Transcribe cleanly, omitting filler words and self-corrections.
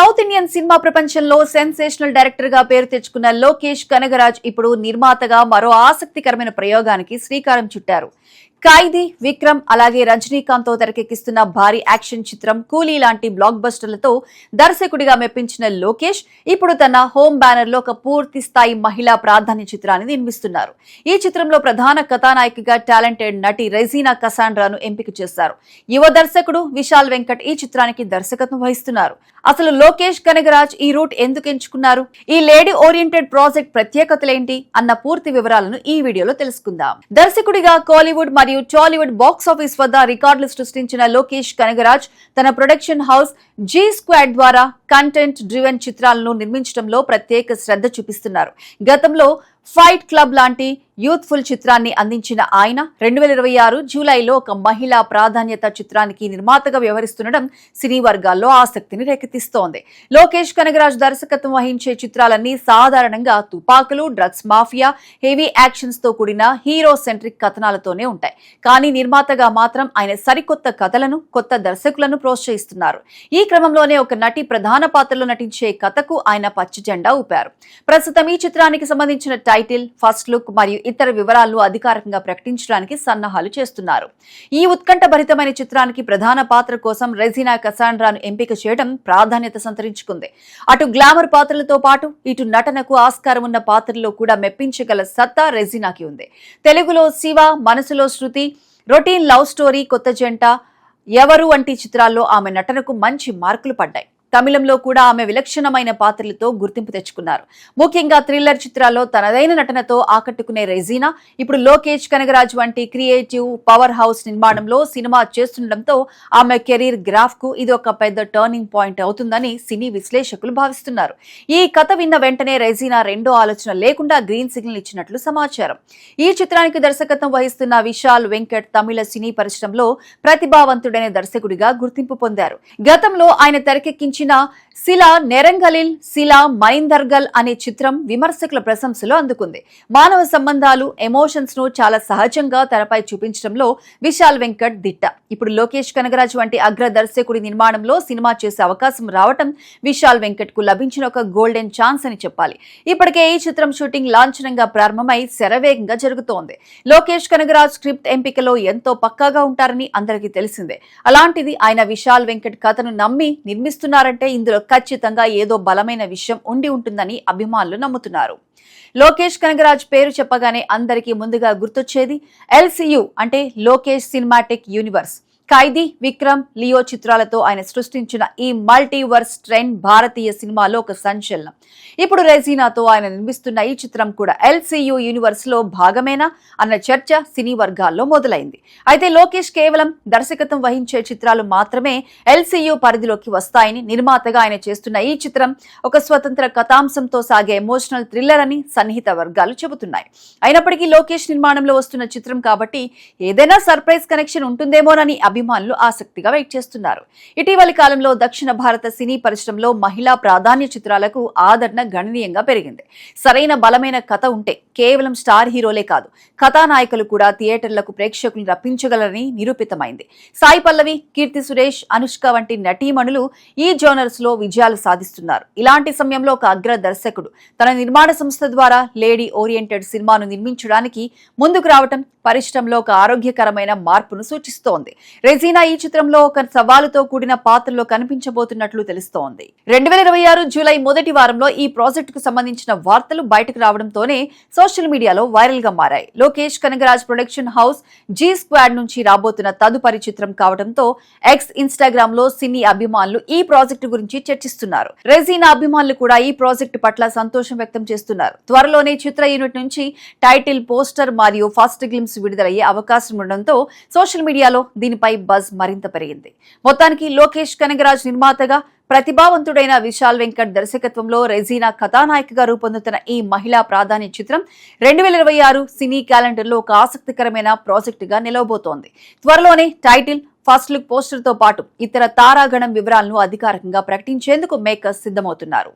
South Indian cinema ప్రపంచంలో sensational director గా పేరు తెచ్చుకున్న లోకేష్ కనగరాజ్ ఇప్పుడు నిర్మాతగా మరో ఆసక్తికరమైన ప్రయోగానికి శ్రీకారం చుట్టారు. ఖైదీ, విక్రమ్ అలాగే రజనీకాంత్ తో తెరకెక్కిస్తున్న భారీ యాక్షన్ చిత్రం కూలీ లాంటి బ్లాక్ బస్టర్లతో దర్శకుడిగా మెప్పించిన లోకేష్ ఇప్పుడు తన హోమ్ బ్యానర్ లో ఒక పూర్తి స్థాయి మహిళా ప్రాధాన్య చిత్రాన్ని నిర్మిస్తున్నారు. ఈ చిత్రంలో ప్రధాన కథానాయికగా టాలెంటెడ్ నటి రెజీనా కసాండ్రాను ఎంపిక చేశారు. యువ దర్శకుడు విశాల్ వెంకట్ ఈ చిత్రానికి దర్శకత్వం వహిస్తున్నారు. అసలు లోకేష్ కనగరాజ్ ఈ రూట్ ఎందుకు ఎంచుకున్నారు, ఈ లేడీ ఓరియంటెడ్ ప్రాజెక్ట్ ప్రత్యేకతలేంటి అన్న పూర్తి వివరాలను ఈ వీడియోలో తెలుసుకుందాం. దర్శకుడిగా కోలీవుడ్ మరియు టాలీవుడ్ బాక్స్ ఆఫీస్ వద్ద రికార్డులు సృష్టించిన లోకేష్ కనగరాజ్ తన ప్రొడక్షన్ హౌస్ జీ స్క్వాడ్ ద్వారా కంటెంట్ డ్రివెన్ చిత్రాలను నిర్మించడంలో ప్రత్యేక శ్రద్ధ చూపిస్తున్నారు. గతంలో ఫైట్ క్లబ్ లాంటి యూత్ఫుల్ చిత్రాన్ని అందించిన ఆయన 2026 జూలైలో ఒక మహిళా ప్రాధాన్యత చిత్రానికి నిర్మాతగా వ్యవహరిస్తుండడం సినీ వర్గాల్లో ఆసక్తిని రేకెత్తిస్తోంది. లోకేష్ కనగరాజ్ దర్శకత్వం వహించే చిత్రాలన్నీ సాధారణంగా తుపాకులు, డ్రగ్స్ మాఫియా, హెవీ యాక్షన్స్ తో కూడిన హీరో సెంట్రిక్ కథనాలతోనే ఉంటాయి. కానీ నిర్మాతగా మాత్రం ఆయన సరికొత్త కథలను, కొత్త దర్శకులను ప్రోత్సహిస్తున్నారు. ఈ క్రమంలోనే ఒక నటి ప్రధాన పాత్రలో నటించే కథకు ఆయన పచ్చ జెండా ఊపారు. ప్రస్తుతం ఈ చిత్రానికి సంబంధించిన టైటిల్, ఫస్ట్ లుక్ మరియు ఇతర వివరాలను అధికారికంగా ప్రకటించడానికి సన్నాహాలు చేస్తున్నారు. ఈ ఉత్కంఠభరితమైన చిత్రానికి ప్రధాన పాత్ర కోసం రెజీనా కసాండ్రాను ఎంపిక చేయడం ప్రాధాన్యత సంతరించుకుంది. అటు గ్లామర్ పాత్రలతో పాటు ఇటు నటనకు ఆస్కారం ఉన్న పాత్రల్లో కూడా మెప్పించగల సత్తా రెజీనాకి ఉంది. తెలుగులో శివ, మనసులో శృతి, రొటీన్ లవ్ స్టోరీ, కొత్త జంట, ఎవరు వంటి చిత్రాల్లో ఆమె నటనకు మంచి మార్కులు పడ్డాయి. తమిళంలో కూడా ఆమె విలక్షణమైన పాత్రలతో గుర్తింపు తెచ్చుకున్నారు. ముఖ్యంగా థ్రిల్లర్ చిత్రాల్లో తనదైన నటనతో ఆకట్టుకునే రెజీనా ఇప్పుడు లోకేష్ కనగరాజ్ వంటి క్రియేటివ్ పవర్ హౌస్ నిర్మాణంలో సినిమా చేస్తుండటంతో ఆమె కెరీర్ గ్రాఫ్ కు ఇది ఒక పెద్ద టర్నింగ్ పాయింట్ అవుతుందని సినీ విశ్లేషకులు భావిస్తున్నారు. ఈ కథ విన్న వెంటనే రెజీనా రెండో ఆలోచన లేకుండా గ్రీన్ సిగ్నల్ ఇచ్చినట్లు సమాచారం. ఈ చిత్రానికి దర్శకత్వం వహిస్తున్న విశాల్ వెంకట్ తమిళ సినీ పరిశ్రమలో ప్రతిభావంతుడైన దర్శకుడిగా గుర్తింపు పొందారు. గతంలో ఆయన తెరకెక్కించిన శిలా నెరంగలిల్, శిలా మైందర్గల్ అనే చిత్రం విమర్శకుల ప్రశంసలు అందుకుంది. మానవ సంబంధాలు, ఎమోషన్స్ ను చాలా సహజంగా తెరపై చూపించడంలో విశాల్ వెంకట్ దిట్ట. ఇప్పుడు లోకేష్ కనగరాజ్ వంటి అగ్ర దర్శకుడి నిర్మాణంలో సినిమా చేసే అవకాశం రావటం విశాల్ వెంకట్ కు లభించిన ఒక గోల్డెన్ ఛాన్స్ అని చెప్పాలి. ఇప్పటికే ఈ చిత్రం షూటింగ్ లాంఛనంగా ప్రారంభమై శరవేగంగా జరుగుతోంది. లోకేష్ కనగరాజ్ స్క్రిప్ట్ ఎంపికలో ఎంతో పక్కాగా ఉంటారని అందరికీ తెలిసిందే. అలాంటిది ఆయన విశాల్ వెంకట్ కథను నమ్మి నిర్మిస్తున్నారంటే ఇందులో ఖచ్చితంగా ఏదో బలమైన విషయం ఉండి ఉంటుందని అభిమానులు నమ్ముతున్నారు. లోకేష్ కనగరాజ్ పేరు చెప్పగానే అందరికీ ముందుగా గుర్తొచ్చేది LCU అంటే లోకేష్ సినిమాటిక్ యూనివర్స్. ఖైదీ, విక్రమ్, లియో చిత్రాలతో ఆయన సృష్టించిన ఈ మల్టీవర్స్ ట్రెండ్ భారతీయ సినిమాలో ఒక సంచలనం. ఇప్పుడు రెజీనాతో ఆయన నిర్మిస్తున్న ఈ చిత్రం కూడా LCU యూనివర్స్ లో భాగమేనా అన్న చర్చ సినీ వర్గాల్లో మొదలైంది. అయితే లోకేష్ కేవలం దర్శకత్వం వహించే చిత్రాలు మాత్రమే LCU పరిధిలోకి వస్తాయని, నిర్మాతగా ఆయన చేస్తున్న ఈ చిత్రం ఒక స్వతంత్ర కథాంశంతో సాగే ఎమోషనల్ థ్రిల్లర్ అని సన్నిహిత వర్గాలు చెబుతున్నాయి. అయినప్పటికీ లోకేష్ నిర్మాణంలో వస్తున్న చిత్రం కాబట్టి ఏదైనా సర్ప్రైజ్ కనెక్షన్ ఉంటుందేమోనని అభిమానులు ఆసక్తిగా వెయిట్ చేస్తున్నారు. ఇటీవలి కాలంలో దక్షిణ భారత సినీ పరిశ్రమలో మహిళా ప్రాధాన్య చిత్రాలకు ఆదరణ గణనీయంగా పెరిగింది. సరైన బలమైన కథ ఉంటే కేవలం స్టార్ హీరోలే కాదు, కథానాయకులు కూడా థియేటర్లకు ప్రేక్షకులను రప్పించగలరని నిరూపితమైంది. సాయి పల్లవి, కీర్తి సురేష్, అనుష్క వంటి నటీమణులు ఈ జోనర్స్ లో విజయాలు సాధిస్తున్నారు. ఇలాంటి సమయంలో ఒక అగ్ర దర్శకుడు తన నిర్మాణ సంస్థ ద్వారా లేడీ ఓరియంటెడ్ సినిమాను నిర్మించడానికి ముందుకు రావటం పరిశ్రమలో ఒక ఆరోగ్యకరమైన మార్పును సూచిస్తోంది. రెజీనా ఈ చిత్రంలో ఒక సవాలుతో కూడిన పాత్రలో కనిపించబోతున్నట్లు తెలుస్తోంది. 2026 జూలై మొదటి వారంలో ఈ ప్రాజెక్టుకు సంబంధించిన వార్తలు బయటకు రావడంతోనే సోషల్ మీడియాలో వైరల్ గా మారాయి. Lokesh Kanagaraj production house G squad నుంచి రాబోతున్న తదుపరి చిత్రం కావడంతో ఎక్స్ ఇన్స్టాగ్రామ్ లో సినీ అభిమానులు ఈ ప్రాజెక్టు గురించి చర్చిస్తున్నారు. రెజీనా అభిమానులు కూడా ఈ ప్రాజెక్టు పట్ల సంతోషం వ్యక్తం చేస్తున్నారు. త్వరలోనే చిత్ర యూనిట్ నుంచి టైటిల్, పోస్టర్ మరియు ఫస్ట్ గ్లిమ్స్ విడుదలయ్యే అవకాశం ఉండడంతో సోషల్ మీడియాలో దీనిపై బజ్ మరింత పెరిగింది. మొత్తానికి లోకేష్ కనగరాజ్ నిర్మాతగా, ప్రతిభావంతుడైన విశాల్ వెంకట్ దర్శకత్వంలో రెజీనా కథానాయికగా రూపొందుతున్న ఈ మహిళా ప్రాధాన్య చిత్రం 2026 సినీ క్యాలెండర్ లో ఒక ఆసక్తికరమైన ప్రాజెక్టుగా నిలవబోతోంది. త్వరలోనే టైటిల్, ఫస్ట్ లుక్ పోస్టర్ తో పాటు ఇతర తారాగణం వివరాలను అధికారికంగా ప్రకటించేందుకు మేకర్స్ సిద్ధమవుతున్నారు.